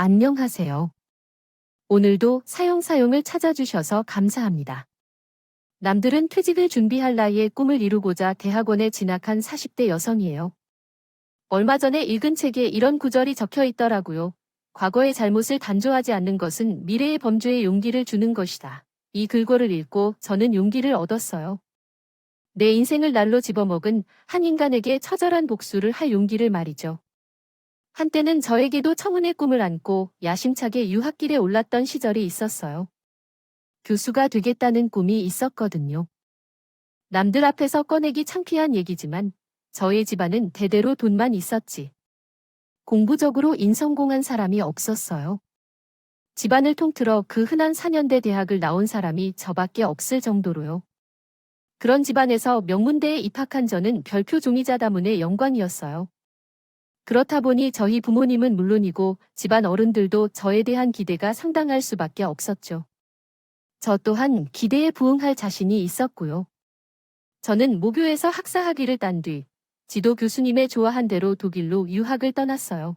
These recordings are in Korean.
안녕하세요. 오늘도 사용을 찾아주셔서 감사합니다. 남들은 퇴직을 준비할 나이에 꿈을 이루고자 대학원에 진학한 40대 여성이에요. 얼마 전에 읽은 책에 이런 구절이 적혀 있더라고요. 과거의 잘못을 단조하지 않는 것은 미래의 범죄에 용기를 주는 것이다. 이 글꼴을 읽고 저는 용기를 얻었어요. 내 인생을 날로 집어먹은 한 인간에게 처절한 복수를 할 용기를 말이죠. 한때는 저에게도 청운의 꿈을 안고 야심차게 유학길에 올랐던 시절이 있었어요. 교수가 되겠다는 꿈이 있었거든요. 남들 앞에서 꺼내기 창피한 얘기지만 저희 집안은 대대로 돈만 있었지. 공부적으로 인성공한 사람이 없었어요. 집안을 통틀어 그 흔한 4년대 대학을 나온 사람이 저밖에 없을 정도로요. 그런 집안에서 명문대에 입학한 저는 별표 종이자 다문의 영광이었어요. 그렇다 보니 저희 부모님은 물론이고 집안 어른들도 저에 대한 기대가 상당할 수밖에 없었죠. 저 또한 기대에 부응할 자신이 있었고요. 저는 모교에서 학사 학위를 딴 뒤 지도 교수님의 조언한 대로 독일로 유학을 떠났어요.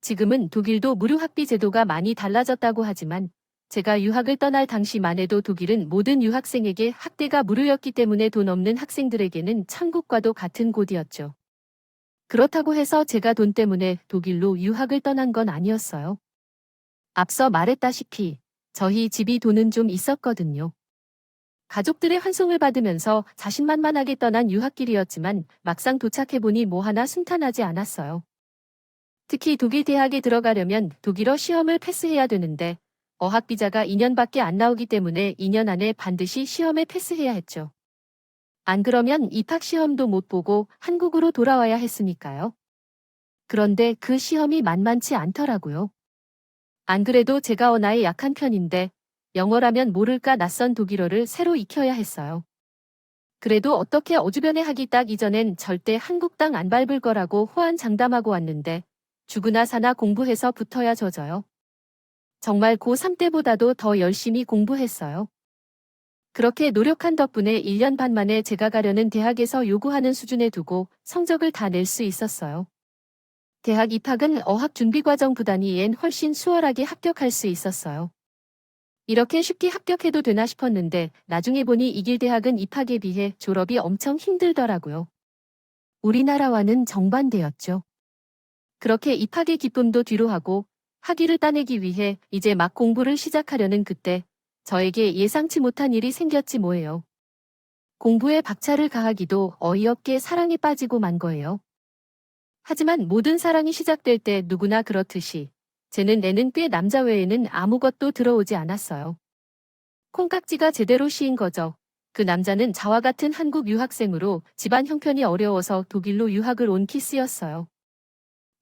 지금은 독일도 무료 학비 제도가 많이 달라졌다고 하지만 제가 유학을 떠날 당시만 해도 독일은 모든 유학생에게 학대가 무료였기 때문에 돈 없는 학생들에게는 천국과도 같은 곳이었죠. 그렇다고 해서 제가 돈 때문에 독일로 유학을 떠난 건 아니었어요. 앞서 말했다시피 저희 집이 돈은 좀 있었거든요. 가족들의 환송을 받으면서 자신만만하게 떠난 유학길이었지만 막상 도착해보니 뭐 하나 순탄하지 않았어요. 특히 독일 대학에 들어가려면 독일어 시험을 패스해야 되는데 어학 비자가 2년밖에 안 나오기 때문에 2년 안에 반드시 시험에 패스해야 했죠. 안 그러면 입학 시험도 못 보고 한국으로 돌아와야 했으니까요. 그런데 그 시험이 만만치 않더라고요. 안 그래도 제가 언어에 약한 편인데 영어라면 모를까 낯선 독일어를 새로 익혀야 했어요. 그래도 어떻게 어주변에 하기 딱 이전엔 절대 한국 땅 안 밟을 거라고 호언장담하고 왔는데 죽으나 사나 공부해서 붙어야 져져요. 정말 고3 때보다도 더 열심히 공부했어요. 그렇게 노력한 덕분에 1년 반 만에 제가 가려는 대학에서 요구하는 수준에 두고 성적을 다 낼 수 있었어요. 대학 입학은 어학 준비과정보다는 훨씬 수월하게 합격할 수 있었어요. 이렇게 쉽게 합격해도 되나 싶었는데 나중에 보니 이 길 대학은 입학에 비해 졸업이 엄청 힘들더라고요. 우리나라와는 정반대였죠. 그렇게 입학의 기쁨도 뒤로 하고 학위를 따내기 위해 이제 막 공부를 시작하려는 그때 저에게 예상치 못한 일이 생겼지 뭐예요. 공부에 박차를 가하기도 어이없게 사랑에 빠지고 만 거예요. 하지만 모든 사랑이 시작될 때 누구나 그렇듯이 제 눈에는 꽤 남자 외에는 아무것도 들어오지 않았어요. 콩깍지가 제대로 씌인 거죠. 그 남자는 저와 같은 한국 유학생으로 집안 형편이 어려워서 독일로 유학을 온 키스였어요.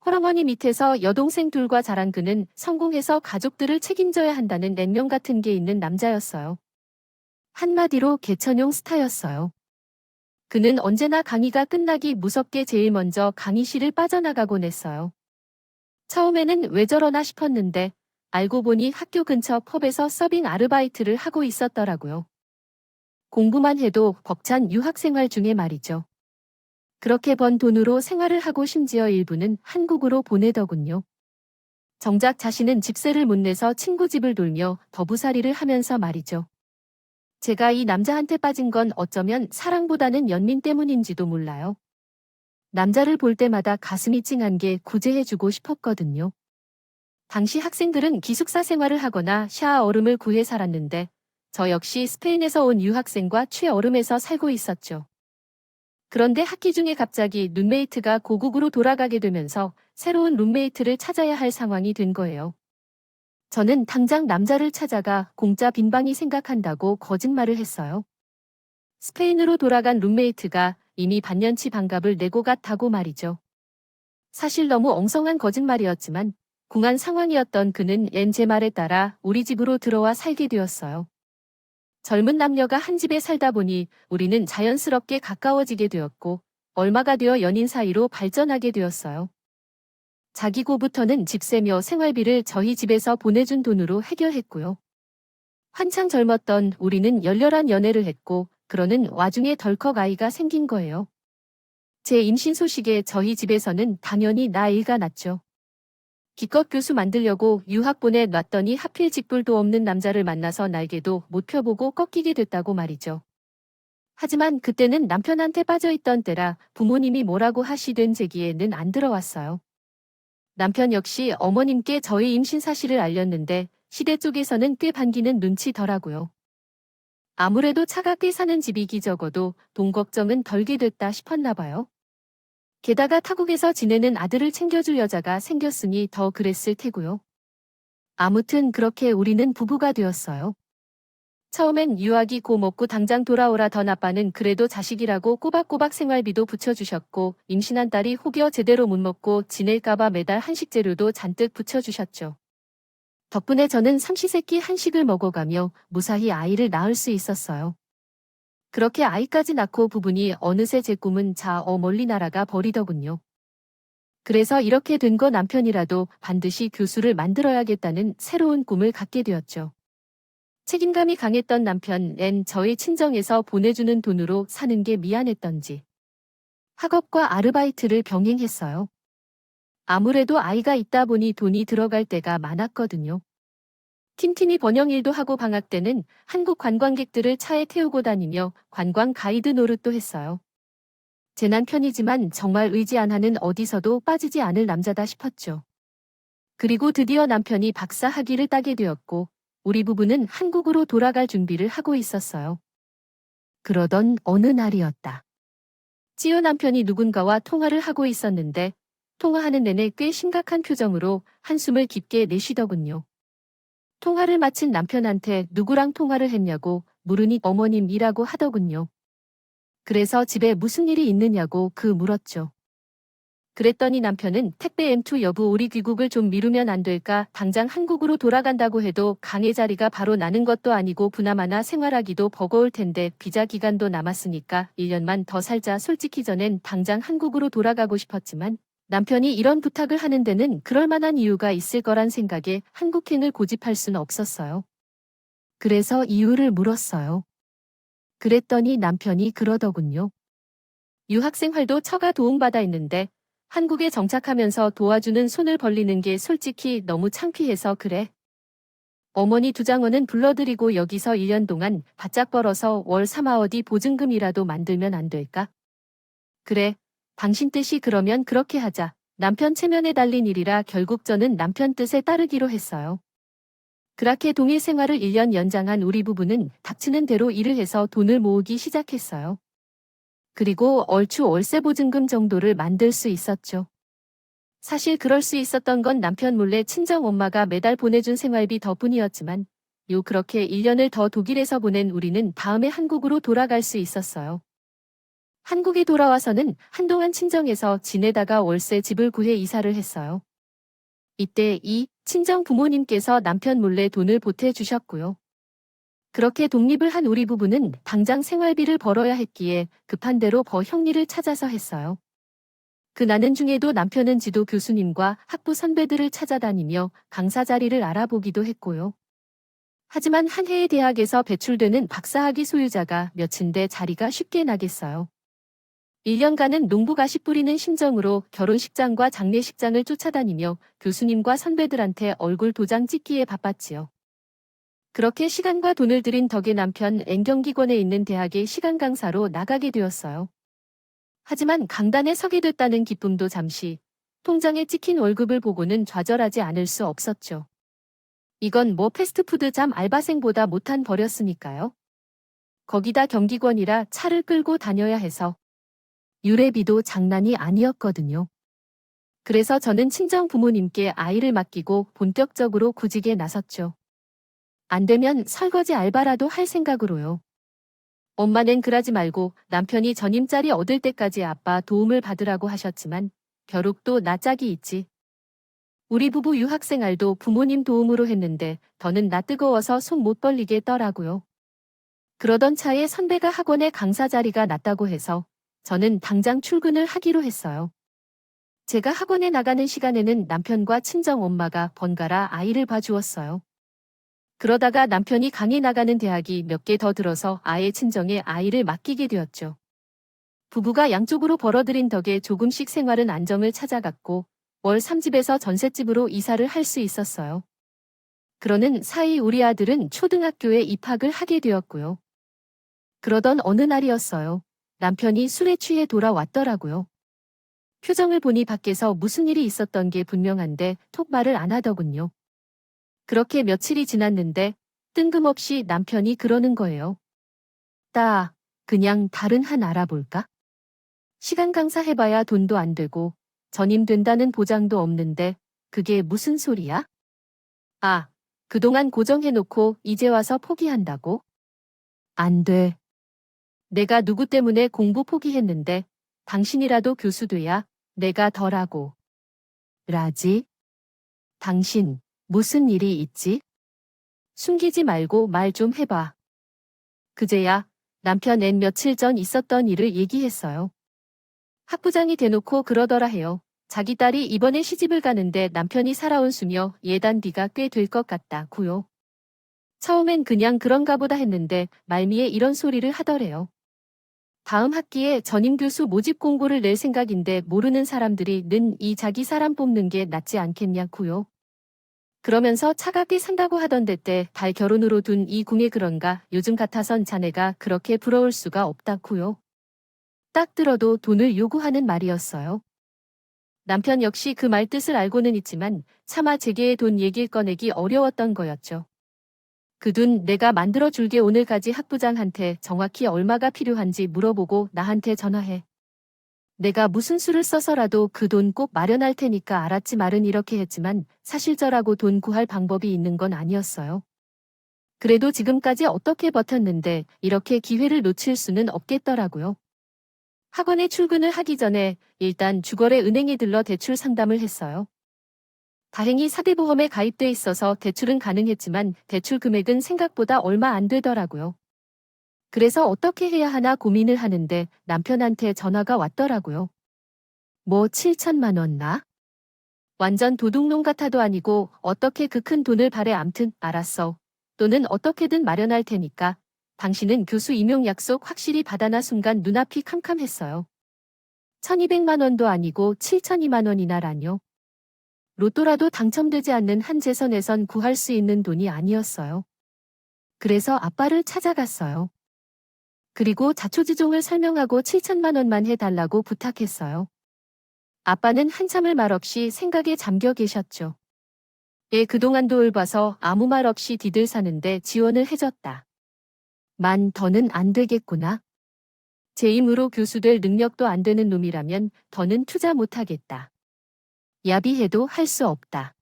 홀어머니 밑에서 여동생 둘과 자란 그는 성공해서 가족들을 책임져야 한다는 냉면 같은 게 있는 남자였어요. 한마디로 개천용 스타였어요. 그는 언제나 강의가 끝나기 무섭게 제일 먼저 강의실을 빠져나가곤 했어요. 처음에는 왜 저러나 싶었는데 알고 보니 학교 근처 펍에서 서빙 아르바이트를 하고 있었더라고요. 공부만 해도 벅찬 유학생활 중에 말이죠. 그렇게 번 돈으로 생활을 하고 심지어 일부는 한국으로 보내더군요. 정작 자신은 집세를 못 내서 친구 집을 돌며 더부살이를 하면서 말이죠. 제가 이 남자한테 빠진 건 어쩌면 사랑보다는 연민 때문인지도 몰라요. 남자를 볼 때마다 가슴이 찡한 게 구제해주고 싶었거든요. 당시 학생들은 기숙사 생활을 하거나 샤워 얼음을 구해 살았는데 저 역시 스페인에서 온 유학생과 최얼음에서 살고 있었죠. 그런데 학기 중에 갑자기 룸메이트가 고국으로 돌아가게 되면서 새로운 룸메이트를 찾아야 할 상황이 된 거예요. 저는 당장 남자를 찾아가 공짜 빈방이 생각한다고 거짓말을 했어요. 스페인으로 돌아간 룸메이트가 이미 반년치 반값을 내고 갔다고 말이죠. 사실 너무 엉성한 거짓말이었지만 궁한 상황이었던 그는 제 말에 따라 우리 집으로 들어와 살게 되었어요. 젊은 남녀가 한 집에 살다 보니 우리는 자연스럽게 가까워지게 되었고 얼마가 되어 연인 사이로 발전하게 되었어요. 자기고부터는 집세며 생활비를 저희 집에서 보내준 돈으로 해결했고요. 한창 젊었던 우리는 열렬한 연애를 했고 그러는 와중에 덜컥 아이가 생긴 거예요. 제 임신 소식에 저희 집에서는 당연히 나 애가 났죠. 기껏 교수 만들려고 유학 보내놨더니 하필 직불도 없는 남자를 만나서 날개도 못 펴보고 꺾이게 됐다고 말이죠. 하지만 그때는 남편한테 빠져있던 때라 부모님이 뭐라고 하시든 제 귀에는 안 들어왔어요. 남편 역시 어머님께 저의 임신 사실을 알렸는데 시대 쪽에서는 꽤 반기는 눈치더라고요. 아무래도 차갑게 사는 집이기 적어도 돈 걱정은 덜게 됐다 싶었나 봐요. 게다가 타국에서 지내는 아들을 챙겨줄 여자가 생겼으니 더 그랬을 테고요. 아무튼 그렇게 우리는 부부가 되었어요. 처음엔 유학이 고 먹고 당장 돌아오라던 아빠는 그래도 자식이라고 꼬박꼬박 생활비도 붙여주셨고 임신한 딸이 혹여 제대로 못 먹고 지낼까봐 매달 한식 재료도 잔뜩 붙여주셨죠. 덕분에 저는 삼시세끼 한식을 먹어가며 무사히 아이를 낳을 수 있었어요. 그렇게 아이까지 낳고 부부니 어느새 제 꿈은 멀리 날아가 버리더군요. 그래서 이렇게 된 거 남편이라도 반드시 교수를 만들어야겠다는 새로운 꿈을 갖게 되었죠. 책임감이 강했던 남편은 저희 친정에서 보내주는 돈으로 사는 게 미안했던지 학업과 아르바이트를 병행했어요. 아무래도 아이가 있다 보니 돈이 들어갈 때가 많았거든요. 틴틴이 번영일도 하고 방학 때는 한국 관광객들을 차에 태우고 다니며 관광 가이드 노릇도 했어요. 제 남편이지만 정말 의지 안 하는 어디서도 빠지지 않을 남자다 싶었죠. 그리고 드디어 남편이 박사 학위를 따게 되었고 우리 부부는 한국으로 돌아갈 준비를 하고 있었어요. 그러던 어느 날이었다. 찌우 남편이 누군가와 통화를 하고 있었는데 통화하는 내내 꽤 심각한 표정으로 한숨을 깊게 내쉬더군요. 통화를 마친 남편한테 누구랑 통화를 했냐고 물으니 어머님이라고 하더군요. 그래서 집에 무슨 일이 있느냐고 물었죠. 그랬더니 남편은 택배 M2 여부 우리 귀국을 좀 미루면 안 될까? 당장 한국으로 돌아간다고 해도 강의 자리가 바로 나는 것도 아니고 부나마나 생활하기도 버거울 텐데 비자 기간도 남았으니까 1년만 더 살자. 솔직히 전엔 당장 한국으로 돌아가고 싶었지만 남편이 이런 부탁을 하는 데는 그럴 만한 이유가 있을 거란 생각에 한국행을 고집할 순 없었어요. 그래서 이유를 물었어요. 그랬더니 남편이 그러더군요. 유학생활도 처가 도움받아 있는데 한국에 정착하면서 도와주는 손을 벌리는 게 솔직히 너무 창피해서 그래. 어머니 2장원은 불러드리고 여기서 1년 동안 바짝 벌어서 월 3화 어디 보증금이라도 만들면 안 될까? 그래, 당신 뜻이 그러면 그렇게 하자. 남편 체면에 달린 일이라 결국 저는 남편 뜻에 따르기로 했어요. 그렇게 동일 생활을 1년 연장한 우리 부부는 닥치는 대로 일을 해서 돈을 모으기 시작했어요. 그리고 얼추 월세 보증금 정도를 만들 수 있었죠. 사실 그럴 수 있었던 건 남편 몰래 친정 엄마가 매달 보내준 생활비 덕분이었지만 그렇게 1년을 더 독일에서 보낸 우리는 다음에 한국으로 돌아갈 수 있었어요. 한국에 돌아와서는 한동안 친정에서 지내다가 월세 집을 구해 이사를 했어요. 이때 이 친정 부모님께서 남편 몰래 돈을 보태주셨고요. 그렇게 독립을 한 우리 부부는 당장 생활비를 벌어야 했기에 급한 대로 형리를 찾아서 했어요. 그 나는 중에도 남편은 지도 교수님과 학부 선배들을 찾아다니며 강사 자리를 알아보기도 했고요. 하지만 한 해의 대학에서 배출되는 박사학위 소유자가 몇인데 자리가 쉽게 나겠어요. 1년간은 농부 가시 뿌리는 심정으로 결혼식장과 장례식장을 쫓아다니며 교수님과 선배들한테 얼굴 도장 찍기에 바빴지요. 그렇게 시간과 돈을 들인 덕에 남편 N경기권에 있는 대학의 시간 강사로 나가게 되었어요. 하지만 강단에 서게 됐다는 기쁨도 잠시, 통장에 찍힌 월급을 보고는 좌절하지 않을 수 없었죠. 이건 패스트푸드 잠 알바생보다 못한 벌이었으니까요. 거기다 경기권이라 차를 끌고 다녀야 해서 유래비도 장난이 아니었거든요. 그래서 저는 친정 부모님께 아이를 맡기고 본격적으로 구직에 나섰죠. 안 되면 설거지 알바라도 할 생각으로요. 엄마는 그러지 말고 남편이 전임자리 얻을 때까지 아빠 도움을 받으라고 하셨지만 결국 또 나 짝이 있지. 우리 부부 유학생활도 부모님 도움으로 했는데 더는 나 뜨거워서 손 못 벌리게 떠라고요. 그러던 차에 선배가 학원에 강사 자리가 났다고 해서 저는 당장 출근을 하기로 했어요. 제가 학원에 나가는 시간에는 남편과 친정 엄마가 번갈아 아이를 봐주었어요. 그러다가 남편이 강의 나가는 대학이 몇 개 더 들어서 아예 친정에 아이를 맡기게 되었죠. 부부가 양쪽으로 벌어들인 덕에 조금씩 생활은 안정을 찾아갔고 월 3집에서 전셋집으로 이사를 할 수 있었어요. 그러는 사이 우리 아들은 초등학교에 입학을 하게 되었고요. 그러던 어느 날이었어요. 남편이 술에 취해 돌아왔더라고요. 표정을 보니 밖에서 무슨 일이 있었던 게 분명한데 톡 말을 안 하더군요. 그렇게 며칠이 지났는데 뜬금없이 남편이 그러는 거예요. 따, 그냥 다른 한 알아볼까? 시간 강사 해봐야 돈도 안 되고 전임된다는 보장도 없는데 그게 무슨 소리야? 아, 그동안 고정해놓고 이제 와서 포기한다고? 안 돼. 내가 누구 때문에 공부 포기했는데 당신이라도 교수 돼야 내가 덜하고. 라지? 당신, 무슨 일이 있지? 숨기지 말고 말 좀 해봐. 그제야 남편 앤 며칠 전 있었던 일을 얘기했어요. 학부장이 대놓고 그러더라 해요. 자기 딸이 이번에 시집을 가는데 남편이 살아온 수며 예단비가 꽤 될 것 같다고요. 처음엔 그냥 그런가 보다 했는데 말미에 이런 소리를 하더래요. 다음 학기에 전임 교수 모집 공고를 낼 생각인데 모르는 사람들이 는 이 자기 사람 뽑는 게 낫지 않겠냐고요. 그러면서 차갑게 산다고 하던데 때 달 결혼으로 둔 이 궁에 그런가 요즘 같아선 자네가 그렇게 부러울 수가 없다고요. 딱 들어도 돈을 요구하는 말이었어요. 남편 역시 그 말 뜻을 알고는 있지만 차마 제게의 돈 얘기를 꺼내기 어려웠던 거였죠. 그 돈 내가 만들어 줄게. 오늘까지 학부장한테 정확히 얼마가 필요한지 물어보고 나한테 전화해. 내가 무슨 수를 써서라도 그 돈 꼭 마련할 테니까 알았지. 말은 이렇게 했지만 사실 저라고 돈 구할 방법이 있는 건 아니었어요. 그래도 지금까지 어떻게 버텼는데 이렇게 기회를 놓칠 수는 없겠더라고요. 학원에 출근을 하기 전에 일단 주거래 은행에 들러 대출 상담을 했어요. 다행히 사대보험에 가입돼 있어서 대출은 가능했지만 대출 금액은 생각보다 얼마 안 되더라고요. 그래서 어떻게 해야 하나 고민을 하는데 남편한테 전화가 왔더라고요. 뭐 7천만 원 나? 완전 도둑놈 같아도 아니고 어떻게 그 큰 돈을 바래. 암튼 알았어. 또는 어떻게든 마련할 테니까 당신은 교수 임용 약속 확실히 받아나. 순간 눈앞이 캄캄했어요. 1200만 원도 아니고 7002만 원이나라뇨. 로또라도 당첨되지 않는 한 재선에선 구할 수 있는 돈이 아니었어요. 그래서 아빠를 찾아갔어요. 그리고 자초지종을 설명하고 7천만 원만 해달라고 부탁했어요. 아빠는 한참을 말없이 생각에 잠겨 계셨죠. 그동안 도울 봐서 아무 말 없이 디들 사는데 지원을 해줬다. 만 더는 안 되겠구나. 제 힘으로 교수 될 능력도 안 되는 놈이라면 더는 투자 못하겠다. 야비해도 할 수 없다.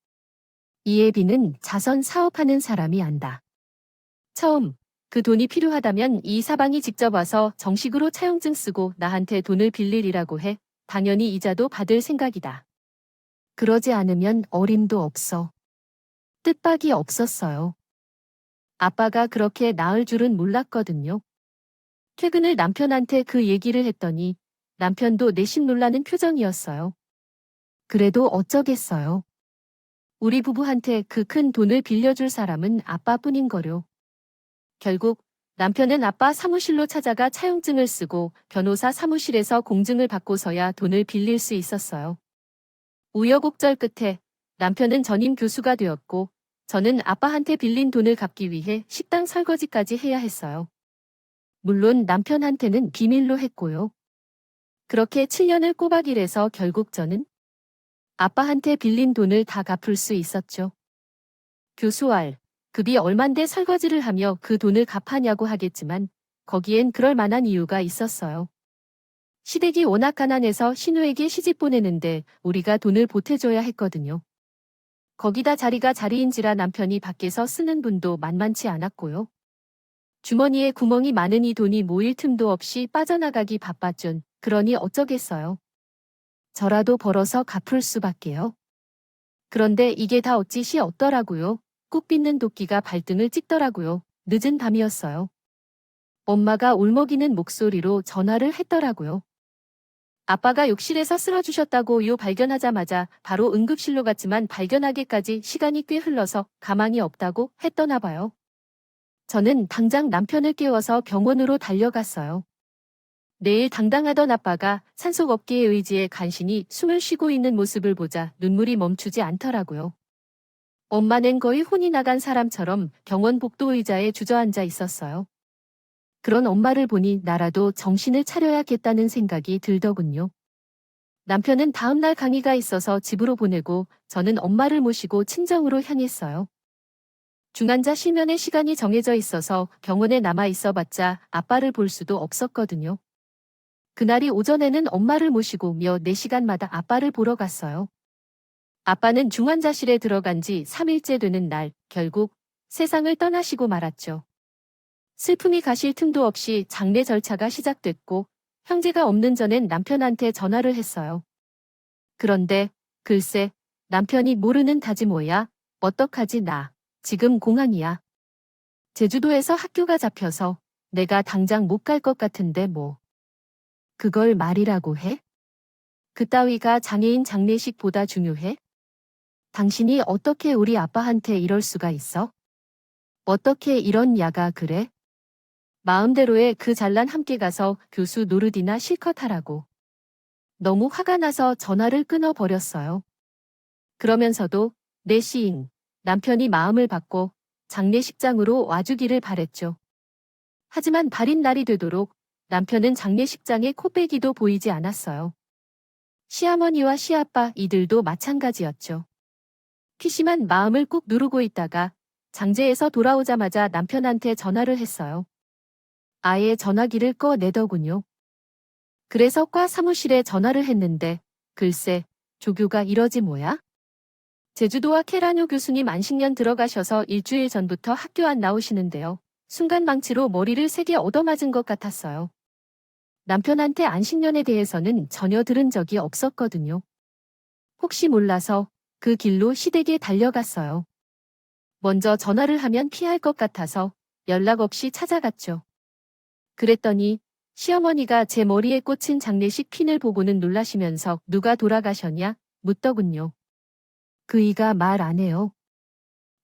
이예비는 자선 사업하는 사람이 안다. 처음 그 돈이 필요하다면 이 사방이 직접 와서 정식으로 차용증 쓰고 나한테 돈을 빌리리라고 해. 당연히 이자도 받을 생각이다. 그러지 않으면 어림도 없어. 뜻밖이 없었어요. 아빠가 그렇게 나을 줄은 몰랐거든요. 퇴근을 남편한테 그 얘기를 했더니 남편도 내심 놀라는 표정이었어요. 그래도 어쩌겠어요. 우리 부부한테 그 큰 돈을 빌려줄 사람은 아빠뿐인 거요. 결국 남편은 아빠 사무실로 찾아가 차용증을 쓰고 변호사 사무실에서 공증을 받고서야 돈을 빌릴 수 있었어요. 우여곡절 끝에 남편은 전임 교수가 되었고 저는 아빠한테 빌린 돈을 갚기 위해 식당 설거지까지 해야 했어요. 물론 남편한테는 비밀로 했고요. 그렇게 7년을 꼬박 일해서 결국 저는 아빠한테 빌린 돈을 다 갚을 수 있었죠. 교수알, 급이 얼만데 설거지를 하며 그 돈을 갚았냐고 하겠지만 거기엔 그럴 만한 이유가 있었어요. 시댁이 워낙 가난해서 신우에게 시집 보내는데 우리가 돈을 보태줘야 했거든요. 거기다 자리가 자리인지라 남편이 밖에서 쓰는 분도 만만치 않았고요. 주머니에 구멍이 많으니 돈이 모일 틈도 없이 빠져나가기 바빴죠. 그러니 어쩌겠어요. 저라도 벌어서 갚을 수밖에요. 그런데 이게 다 어찌시 없더라고요. 꾹 빗는 도끼가 발등을 찍더라고요. 늦은 밤이었어요. 엄마가 울먹이는 목소리로 전화를 했더라고요. 아빠가 욕실에서 쓰러주셨다고요. 발견하자마자 바로 응급실로 갔지만 발견하기까지 시간이 꽤 흘러서 가망이 없다고 했더나 봐요. 저는 당장 남편을 깨워서 병원으로 달려갔어요. 내일 당당하던 아빠가 산속업계의 의지에 간신히 숨을 쉬고 있는 모습을 보자 눈물이 멈추지 않더라고요. 엄마는 거의 혼이 나간 사람처럼 병원 복도 의자에 주저앉아 있었어요. 그런 엄마를 보니 나라도 정신을 차려야겠다는 생각이 들더군요. 남편은 다음날 강의가 있어서 집으로 보내고 저는 엄마를 모시고 친정으로 향했어요. 중환자 실면의 시간이 정해져 있어서 병원에 남아 있어봤자 아빠를 볼 수도 없었거든요. 그날이 오전에는 엄마를 모시고 며 4시간마다 아빠를 보러 갔어요. 아빠는 중환자실에 들어간 지 3일째 되는 날 결국 세상을 떠나시고 말았죠. 슬픔이 가실 틈도 없이 장례 절차가 시작됐고 형제가 없는 전엔 남편한테 전화를 했어요. 그런데 글쎄 남편이 모르는 다지 뭐야. 어떡하지 나. 지금 공항이야. 제주도에서 학교가 잡혀서 내가 당장 못 갈 것 같은데 뭐. 그걸 말이라고 해? 그따위가 장애인 장례식보다 중요해? 당신이 어떻게 우리 아빠한테 이럴 수가 있어? 어떻게 이런 야가 그래? 마음대로의 그 잘난 함께 가서 교수 노릇이나 실컷 하라고. 너무 화가 나서 전화를 끊어버렸어요. 그러면서도 내 시인, 남편이 마음을 받고 장례식장으로 와주기를 바랬죠. 하지만 발인 날이 되도록 남편은 장례식장에 코빼기도 보이지 않았어요. 시어머니와 시아빠 이들도 마찬가지였죠. 피심한 마음을 꾹 누르고 있다가 장제에서 돌아오자마자 남편한테 전화를 했어요. 아예 전화기를 꺼내더군요. 그래서 과 사무실에 전화를 했는데 글쎄 조교가 이러지 뭐야? 제주도와 케라뇨 교수님 안식년 들어가셔서 일주일 전부터 학교 안 나오시는데요. 순간 망치로 머리를 세게 얻어맞은 것 같았어요. 남편한테 안식년에 대해서는 전혀 들은 적이 없었거든요. 혹시 몰라서 그 길로 시댁에 달려갔어요. 먼저 전화를 하면 피할 것 같아서 연락 없이 찾아갔죠. 그랬더니 시어머니가 제 머리에 꽂힌 장례식 핀을 보고는 놀라시면서 누가 돌아가셨냐 묻더군요. 그이가 말 안 해요.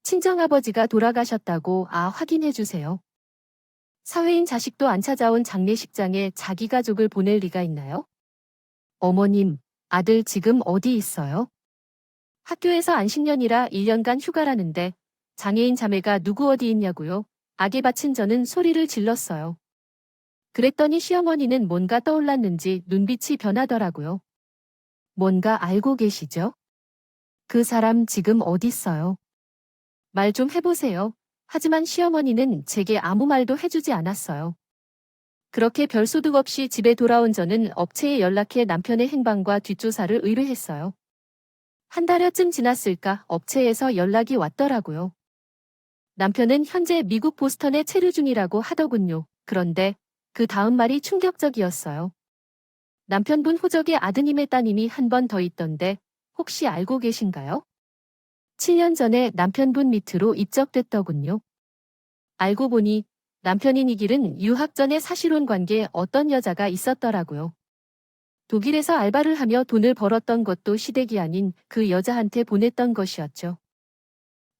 친정아버지가 돌아가셨다고 확인해 주세요. 사회인 자식도 안 찾아온 장례식장에 자기 가족을 보낼 리가 있나요? 어머님, 아들 지금 어디 있어요? 학교에서 안식년이라 1년간 휴가라는데 장애인 자매가 누구 어디 있냐고요? 악에 바친 저는 소리를 질렀어요. 그랬더니 시어머니는 뭔가 떠올랐는지 눈빛이 변하더라고요. 뭔가 알고 계시죠? 그 사람 지금 어딨어요? 말 좀 해보세요. 하지만 시어머니는 제게 아무 말도 해주지 않았어요. 그렇게 별소득 없이 집에 돌아온 저는 업체에 연락해 남편의 행방과 뒷조사를 의뢰했어요. 한 달여쯤 지났을까 업체에서 연락이 왔더라고요. 남편은 현재 미국 보스턴에 체류 중이라고 하더군요. 그런데 그 다음 말이 충격적이었어요. 남편분 호적에 아드님의 따님이 한 번 더 있던데 혹시 알고 계신가요? 7년 전에 남편분 밑으로 입적됐더군요. 알고 보니 남편인 이 길은 유학 전에 사실혼 관계에 어떤 여자가 있었더라고요. 독일에서 알바를 하며 돈을 벌었던 것도 시댁이 아닌 그 여자한테 보냈던 것이었죠.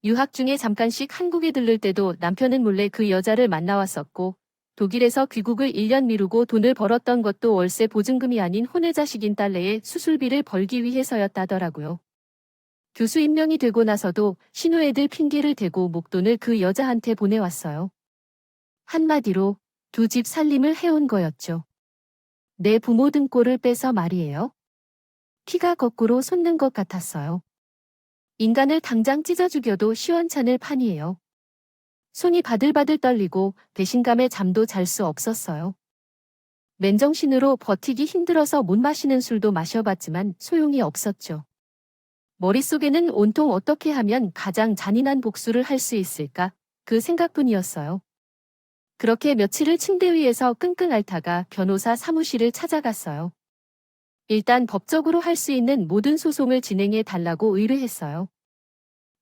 유학 중에 잠깐씩 한국에 들를 때도 남편은 몰래 그 여자를 만나왔었고 독일에서 귀국을 1년 미루고 돈을 벌었던 것도 월세 보증금이 아닌 혼외자식인 딸내의 수술비를 벌기 위해서였다더라고요. 교수 임명이 되고 나서도 신우애들 핑계를 대고 목돈을 그 여자한테 보내왔어요. 한마디로 두 집 살림을 해온 거였죠. 내 부모 등골을 빼서 말이에요. 피가 거꾸로 솟는 것 같았어요. 인간을 당장 찢어 죽여도 시원찮을 판이에요. 손이 바들바들 떨리고 배신감에 잠도 잘 수 없었어요. 맨정신으로 버티기 힘들어서 못 마시는 술도 마셔봤지만 소용이 없었죠. 머릿속에는 온통 어떻게 하면 가장 잔인한 복수를 할 수 있을까 그 생각뿐이었어요. 그렇게 며칠을 침대 위에서 끙끙 앓다가 변호사 사무실을 찾아갔어요. 일단 법적으로 할 수 있는 모든 소송을 진행해 달라고 의뢰했어요.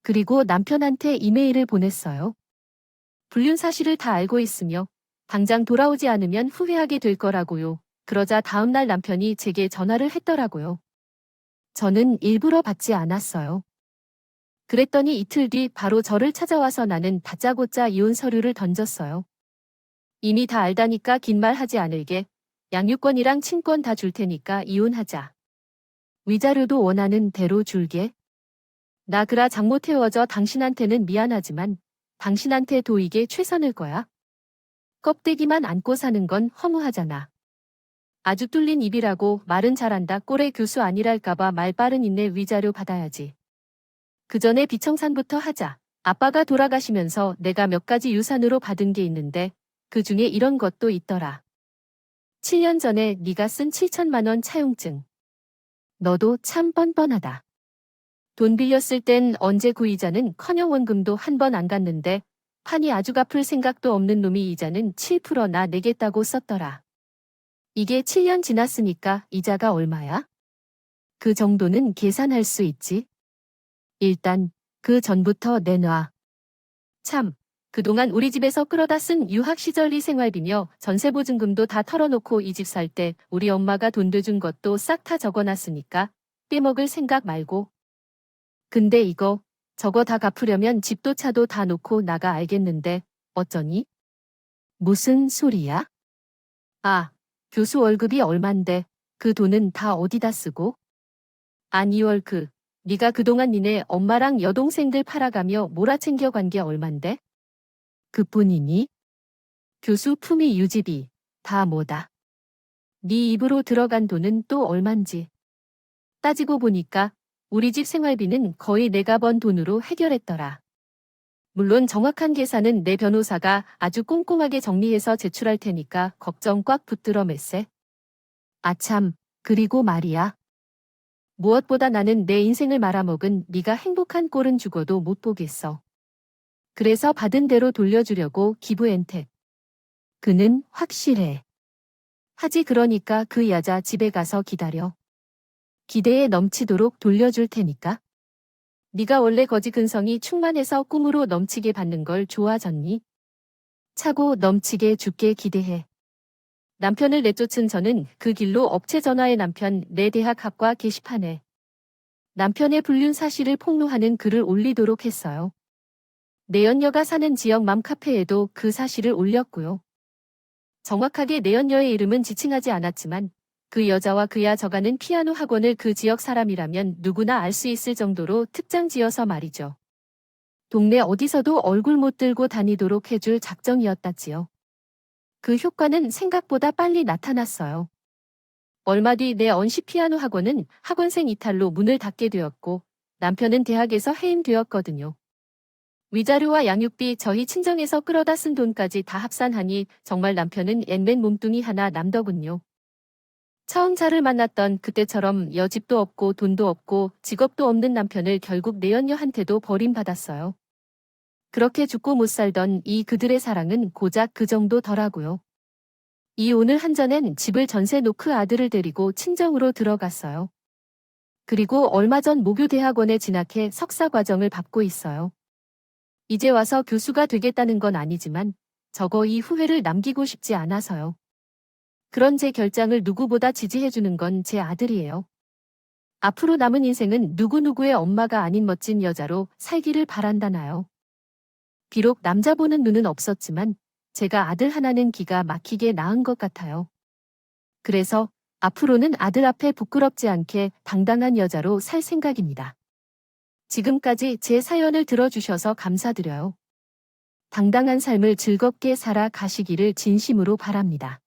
그리고 남편한테 이메일을 보냈어요. 불륜 사실을 다 알고 있으며 당장 돌아오지 않으면 후회하게 될 거라고요. 그러자 다음날 남편이 제게 전화를 했더라고요. 저는 일부러 받지 않았어요. 그랬더니 이틀 뒤 바로 저를 찾아와서 나는 다짜고짜 이혼 서류를 던졌어요. 이미 다 알다니까 긴 말 하지 않을게. 양육권이랑 친권 다 줄 테니까 이혼하자. 위자료도 원하는 대로 줄게. 나 그라 장모 태워줘. 당신한테는 미안하지만 당신한테 도이게 최선일 거야. 껍데기만 안고 사는 건 허무하잖아. 아주 뚫린 입이라고 말은 잘한다. 꼴의 교수 아니랄까봐 말 빠른 인내. 위자료 받아야지. 그 전에 비청산부터 하자. 아빠가 돌아가시면서 내가 몇 가지 유산으로 받은 게 있는데 그 중에 이런 것도 있더라. 7년 전에 네가 쓴 7천만 원 차용증. 너도 참 뻔뻔하다. 돈 빌렸을 땐 언제 그 이자는 커녕 원금도 한 번 안 갔는데 판이 아주 갚을 생각도 없는 놈이 이자는 7%나 내겠다고 썼더라. 이게 7년 지났으니까 이자가 얼마야? 그 정도는 계산할 수 있지. 일단 그 전부터 내놔. 참, 그동안 우리 집에서 끌어다 쓴 유학 시절리 생활비며 전세보증금도 다 털어놓고 이 집 살 때 우리 엄마가 돈 대준 것도 싹 다 적어놨으니까 빼먹을 생각 말고. 근데 이거 저거 다 갚으려면 집도 차도 다 놓고 나가. 알겠는데 어쩌니? 무슨 소리야? 아, 교수 월급이 얼만데 그 돈은 다 어디다 쓰고? 아니 네가 그동안 니네 엄마랑 여동생들 팔아가며 몰아챙겨간 게 얼만데? 그뿐이니? 교수 품위 유지비 다 뭐다? 네 입으로 들어간 돈은 또 얼만지. 따지고 보니까 우리 집 생활비는 거의 내가 번 돈으로 해결했더라. 물론 정확한 계산은 내 변호사가 아주 꼼꼼하게 정리해서 제출할 테니까 걱정 꽉 붙들어 맸세. 아참, 그리고 말이야. 무엇보다 나는 내 인생을 말아먹은 네가 행복한 꼴은 죽어도 못 보겠어. 그래서 받은 대로 돌려주려고 기부엔택. 그는 확실해. 하지 그러니까 그 여자 집에 가서 기다려. 기대에 넘치도록 돌려줄 테니까. 네가 원래 거지 근성이 충만해서 꿈으로 넘치게 받는 걸 좋아졌니? 차고 넘치게 죽게 기대해. 남편을 내쫓은 저는 그 길로 업체 전화에 남편 내 대학 학과 게시판에 남편의 불륜 사실을 폭로하는 글을 올리도록 했어요. 내연녀가 사는 지역 맘카페에도 그 사실을 올렸고요. 정확하게 내연녀의 이름은 지칭하지 않았지만 그 여자와 그야 저가는 피아노 학원을 그 지역 사람이라면 누구나 알 수 있을 정도로 특장 지어서 말이죠. 동네 어디서도 얼굴 못 들고 다니도록 해줄 작정이었다지요. 그 효과는 생각보다 빨리 나타났어요. 얼마 뒤 내 언시 피아노 학원은 학원생 이탈로 문을 닫게 되었고 남편은 대학에서 해임되었거든요. 위자료와 양육비 저희 친정에서 끌어다 쓴 돈까지 다 합산하니 정말 남편은 앤맨 몸뚱이 하나 남더군요. 처음 차를 만났던 그때처럼 여집도 없고 돈도 없고 직업도 없는 남편을 결국 내연녀한테도 버림받았어요. 그렇게 죽고 못 살던 이 그들의 사랑은 고작 그 정도더라고요. 오늘 한전엔 집을 전세 놓고 아들을 데리고 친정으로 들어갔어요. 그리고 얼마 전 모교대학원에 진학해 석사 과정을 밟고 있어요. 이제 와서 교수가 되겠다는 건 아니지만 저거 이 후회를 남기고 싶지 않아서요. 그런 제 결장을 누구보다 지지해주는 건 제 아들이에요. 앞으로 남은 인생은 누구누구의 엄마가 아닌 멋진 여자로 살기를 바란다나요. 비록 남자 보는 눈은 없었지만 제가 아들 하나는 기가 막히게 낳은 것 같아요. 그래서 앞으로는 아들 앞에 부끄럽지 않게 당당한 여자로 살 생각입니다. 지금까지 제 사연을 들어주셔서 감사드려요. 당당한 삶을 즐겁게 살아가시기를 진심으로 바랍니다.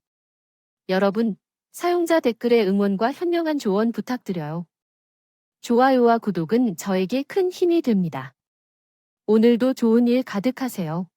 여러분, 사용자 댓글에 응원과 현명한 조언 부탁드려요. 좋아요와 구독은 저에게 큰 힘이 됩니다. 오늘도 좋은 일 가득하세요.